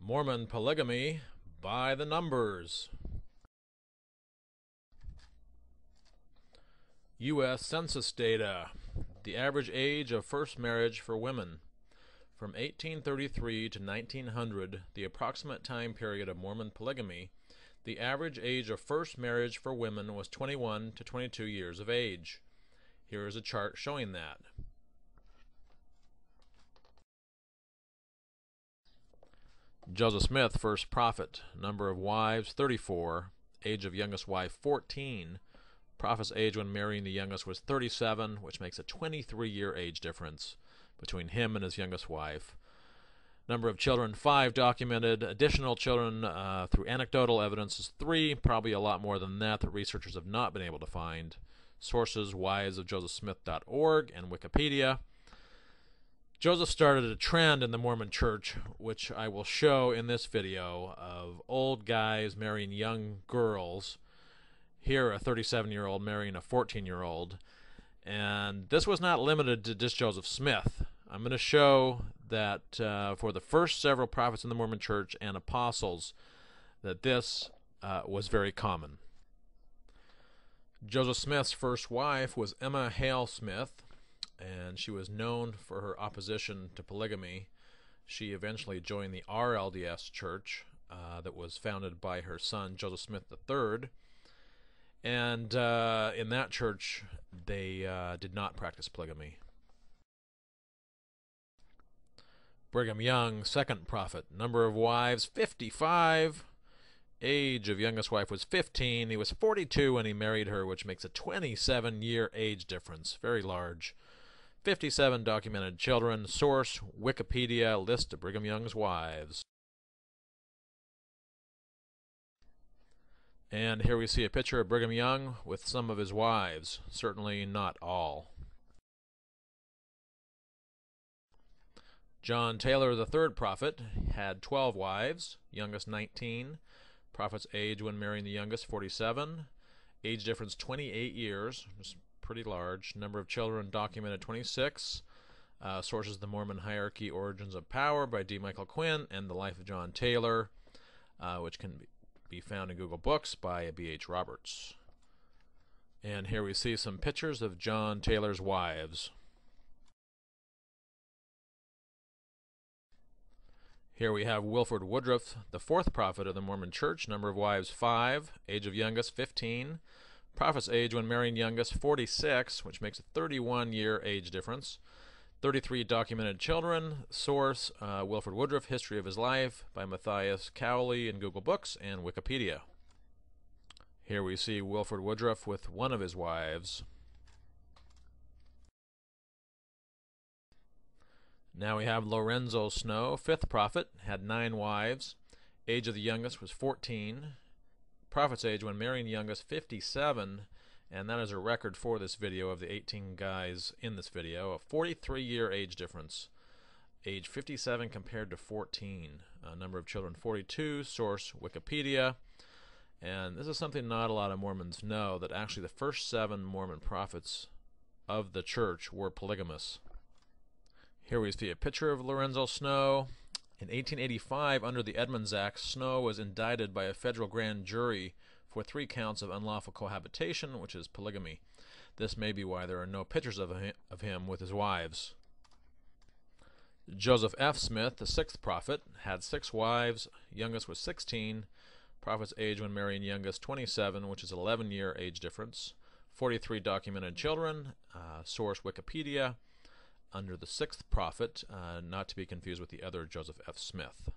Mormon polygamy by the numbers. U.S. Census data. The average age of first marriage for women. From 1833 to 1900, the approximate time period of Mormon polygamy, the average age of first marriage for women was 21 to 22 years of age. Here is a chart showing that. Joseph Smith, first prophet. Number of wives, 34. Age of youngest wife, 14. Prophet's age when marrying the youngest was 37, which makes a 23-year age difference between him and his youngest wife. Number of children, 5 documented. Additional children through anecdotal evidence is 3, probably a lot more than that researchers have not been able to find. Sources, wivesofjosephsmith.org and Wikipedia. Joseph started a trend in the Mormon church, which I will show in this video, of old guys marrying young girls. Here, a 37-year-old marrying a 14-year-old. And this was not limited to just Joseph Smith. I'm going to show that for the first several prophets in the Mormon church and apostles, that this was very common. Joseph Smith's first wife was Emma Hale Smith, and she was known for her opposition to polygamy. She eventually joined the RLDS church that was founded by her son Joseph Smith III. And in that church, they did not practice polygamy. Brigham Young, second prophet. Number of wives, 55. Age of youngest wife was 15. He was 42 when he married her, which makes a 27-year age difference. Very large. 57 documented children. Source, Wikipedia, list of Brigham Young's wives. And here we see a picture of Brigham Young with some of his wives. Certainly not all. John Taylor, the third prophet, had 12 wives, youngest 19. Prophet's age when marrying the youngest, 47. Age difference, 28 years, just pretty large. Number of children documented, 26. Sources, The Mormon Hierarchy, Origins of Power by D. Michael Quinn, and The Life of John Taylor, which can be found in Google Books by B.H. Roberts. And here we see some pictures of John Taylor's wives. Here we have Wilford Woodruff, the fourth prophet of the Mormon church. Number of wives, 5. Age of youngest, 15. Prophet's age when marrying youngest, 46, which makes a 31-year age difference. 33 documented children. Source, Wilford Woodruff, History of His Life by Matthias Cowley in Google Books and Wikipedia. Here we see Wilford Woodruff with one of his wives. Now we have Lorenzo Snow, fifth prophet, had 9 wives. Age of the youngest was 14. Prophet's age when marrying the youngest, 57. And that is a record for this video of the 18 guys in this video. A 43-year age difference. Age 57 compared to 14. Number of children, 42. Source, Wikipedia. And this is something not a lot of Mormons know, that actually the first 7 Mormon prophets of the church were polygamists. Here we see a picture of Lorenzo Snow. In 1885, under the Edmunds Act, Snow was indicted by a federal grand jury for 3 counts of unlawful cohabitation, which is polygamy. This may be why there are no pictures of him with his wives. Joseph F. Smith, the sixth prophet, had 6 wives. Youngest was 16. Prophet's age when marrying youngest, 27, which is 11-year age difference. 43 documented children. Source, Wikipedia. Under the sixth prophet, not to be confused with the other Joseph F. Smith.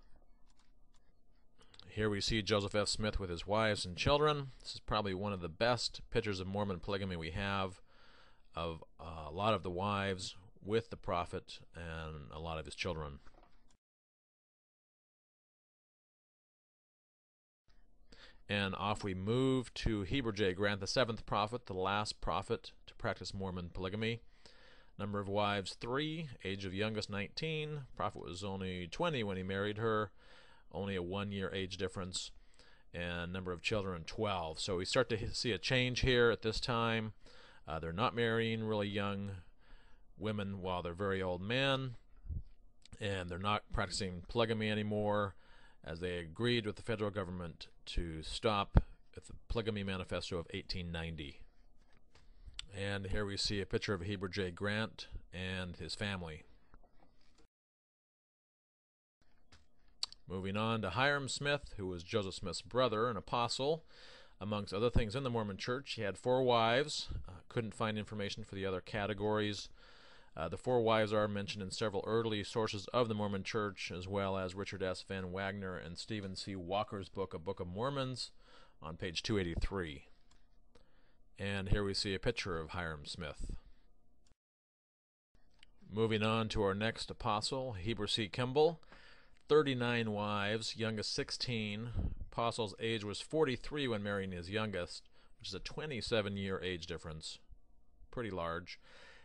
Here we see Joseph F. Smith with his wives and children. This is probably one of the best pictures of Mormon polygamy we have, of a lot of the wives with the prophet and a lot of his children. And off we move to Heber J. Grant, the seventh prophet, the last prophet to practice Mormon polygamy. Number of wives, 3. Age of youngest, 19. Prophet was only 20 when he married her. Only a 1-year age difference. And number of children, 12. So we start to see a change here at this time. They're not marrying really young women while they're very old men. And they're not practicing polygamy anymore. as they agreed with the federal government to stop the Polygamy Manifesto of 1890. And here we see a picture of Heber J. Grant and his family. Moving on to Hiram Smith, who was Joseph Smith's brother, an apostle. Amongst other things in the Mormon Church, he had 4 wives. Couldn't find information for the other categories. The 4 wives are mentioned in several early sources of the Mormon Church, as well as Richard S. Van Wagner and Stephen C. Walker's book, A Book of Mormons, on page 283. And here we see a picture of Hiram Smith. Moving on to our next apostle, Heber C. Kimball. 39 wives, youngest 16. Apostle's age was 43 when marrying his youngest, which is a 27-year age difference. Pretty large.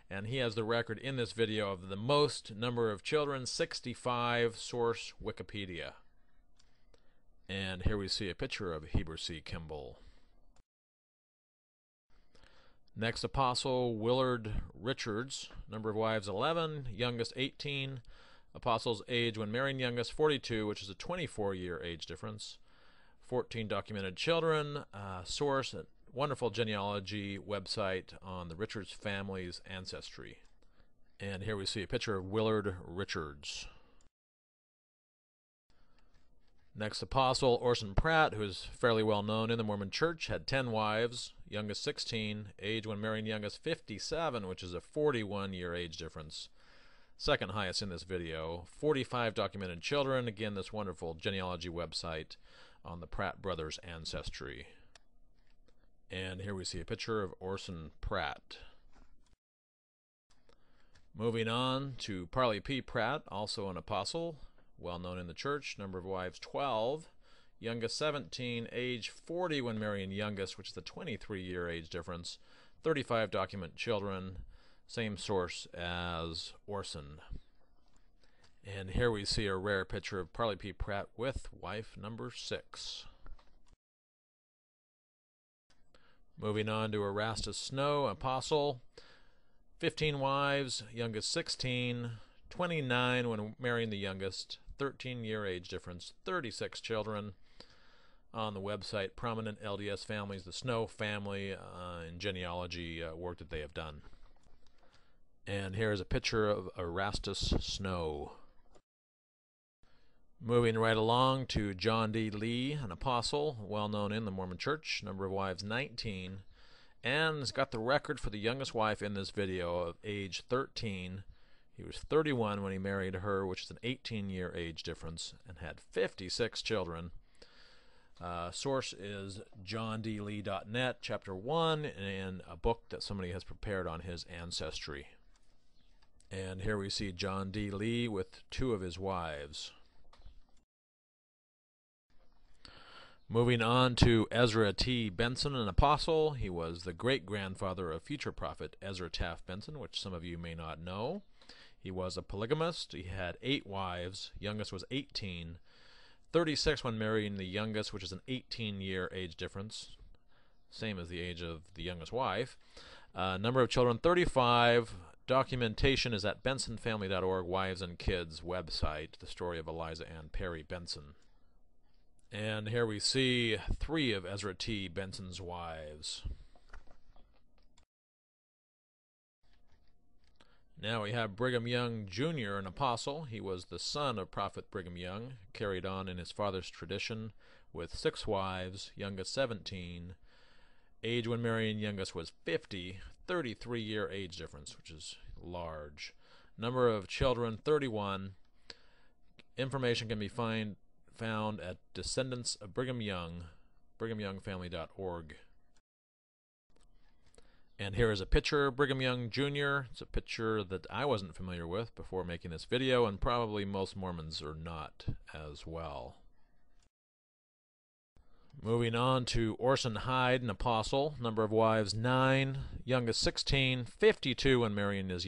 And he has the record in this video of the most number of children, 65, source Wikipedia. And here we see a picture of Heber C. Kimball. Next apostle, Willard Richards. Number of wives 11, youngest 18. Apostle's age when marrying youngest 42, which is a 24-year age difference. 14 documented children. Source, a wonderful genealogy website on the Richards family's ancestry. And here we see a picture of Willard Richards. Next apostle, Orson Pratt, who is fairly well known in the Mormon Church, had 10 wives, youngest 16, age when marrying youngest 57, which is a 41-year age difference. Second highest in this video. 45 documented children. Again, this wonderful genealogy website on the Pratt brothers' ancestry. And here we see a picture of Orson Pratt. Moving on to Parley P. Pratt, also an apostle, well known in the church. Number of wives 12, youngest 17, age 40 when marrying youngest, which is a 23-year age difference. 35 documented children, same source as Orson. And here we see a rare picture of Parley P. Pratt with wife number 6. Moving on to Erastus Snow, apostle. 15 wives, youngest 16, 29 when marrying the youngest, 13-year age difference, 36 children. On the website, Prominent LDS Families, the Snow family, and genealogy work that they have done. And here's a picture of Erastus Snow. Moving right along to John D. Lee, an apostle, well known in the Mormon Church. Number of wives 19. And has got the record for the youngest wife in this video of age 13. He was 31 when he married her, which is an 18-year age difference, and had 56 children. Source is johndlee.net, chapter 1, and a book that somebody has prepared on his ancestry. And here we see John D. Lee with 2 of his wives. Moving on to Ezra T. Benson, an apostle. He was the great-grandfather of future prophet Ezra Taft Benson, which some of you may not know. He was a polygamist. He had 8 wives. Youngest was 18. 36 when marrying the youngest, which is an 18-year age difference. Same as the age of the youngest wife. Number of children, 35. Documentation is at bensonfamily.org, Wives and Kids website, the story of Eliza Ann Perry Benson. And here we see 3 of Ezra T. Benson's wives. Now we have Brigham Young Jr., an apostle. He was the son of Prophet Brigham Young, carried on in his father's tradition with 6 wives, youngest 17. Age when marrying youngest was 50, 33-year age difference, which is large. Number of children, 31. Information can be found at Descendants of Brigham Young, brighamyoungfamily.org. And here is a picture of Brigham Young Jr. It's a picture that I wasn't familiar with before making this video, and probably most Mormons are not as well. Moving on to Orson Hyde, an apostle. Number of wives 9, youngest 16, 52 when marrying his